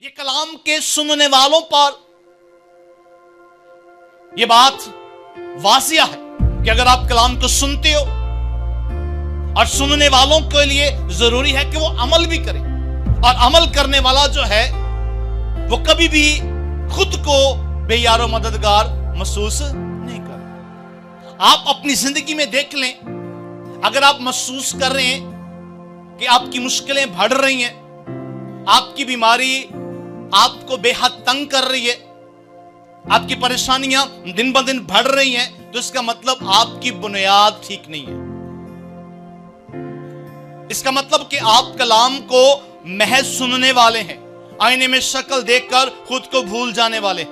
ये कलाम के सुनने वालों पर यह बात वाजिया है कि अगर आप कलाम को सुनते हो और सुनने वालों के लिए जरूरी है कि वो अमल भी करें, और अमल करने वाला जो है वो कभी भी खुद को बेयारो मददगार महसूस नहीं कर। आप अपनी जिंदगी में देख लें, अगर आप महसूस कर रहे हैं कि आपकी मुश्किलें बढ़ रही हैं, आपकी बीमारी आपको बेहद तंग कर रही है, आपकी परेशानियां दिन ब दिन बढ़ रही हैं, तो इसका मतलब आपकी बुनियाद ठीक नहीं है। इसका मतलब कि आप कलाम को महज सुनने वाले हैं, आईने में शक्ल देखकर खुद को भूल जाने वाले हैं।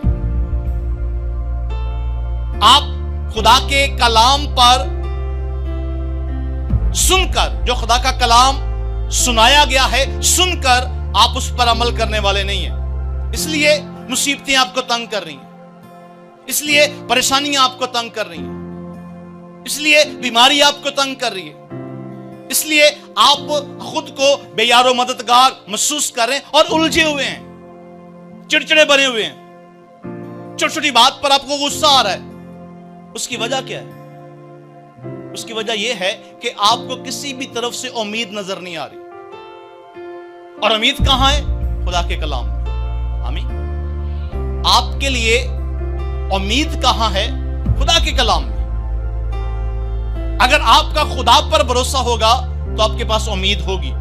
आप खुदा के कलाम पर सुनकर, जो खुदा का कलाम सुनाया गया है, सुनकर आप उस पर अमल करने वाले नहीं हैं। इसलिए मुसीबतें आपको तंग कर रही हैं, इसलिए परेशानियां आपको तंग कर रही हैं, इसलिए बीमारी आपको तंग कर रही है, इसलिए आप खुद को बेयारो मददगार महसूस कर रहे हैं और उलझे हुए हैं, चिड़चिड़े बने हुए हैं, छोटी छोटी बात पर आपको गुस्सा आ रहा है। उसकी वजह क्या है? उसकी वजह यह है कि आपको किसी भी तरफ से उम्मीद नजर नहीं आ रही, और उम्मीद कहां है? खुदा के कलाम में। आमीन। आपके लिए उम्मीद कहां है? खुदा के कलाम में। अगर आपका खुदा पर भरोसा होगा तो आपके पास उम्मीद होगी।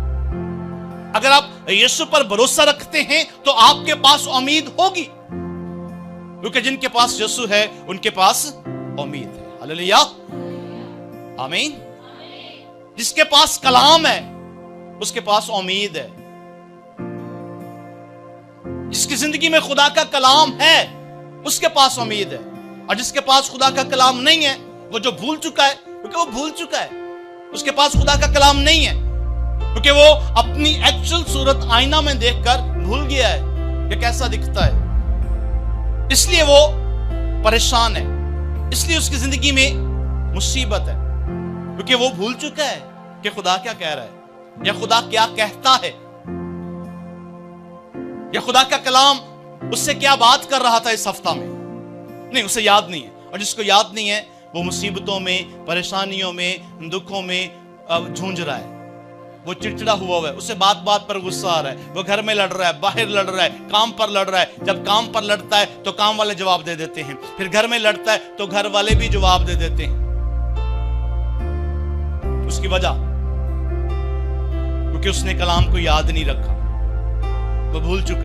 अगर आप यीशु पर भरोसा रखते हैं तो आपके पास उम्मीद होगी, क्योंकि जिनके पास यीशु है उनके पास उम्मीद है। हालेलुया, आमीन। जिसके पास कलाम है उसके पास उम्मीद है। जिसकी जिंदगी में खुदा का कलाम है उसके पास उम्मीद है, और जिसके पास खुदा का कलाम नहीं है, वो जो भूल चुका है, क्योंकि वो भूल चुका है, उसके पास खुदा का कलाम नहीं है, क्योंकि वो अपनी एक्चुअल सूरत आईना में देखकर भूल गया है कि कैसा दिखता है। इसलिए वो परेशान है, इसलिए उसकी जिंदगी में मुसीबत है, क्योंकि वो भूल चुका है कि खुदा क्या कह रहा है, या खुदा क्या कहता है, या खुदा का कलाम उससे क्या बात कर रहा था इस हफ्ता में। नहीं, उसे याद नहीं है, और जिसको याद नहीं है वो मुसीबतों में, परेशानियों में, दुखों में झूंझ रहा है। वो चिड़चिड़ा हुआ है, उसे बात बात पर गुस्सा आ रहा है, वो घर में लड़ रहा है, बाहर लड़ रहा है, काम पर लड़ रहा है। जब काम पर लड़ता है तो काम वाले जवाब दे देते हैं, फिर घर में लड़ता है तो घर वाले भी जवाब दे देते हैं। उसकी वजह, क्योंकि उसने कलाम को याद नहीं रखा, वो भूल चुका।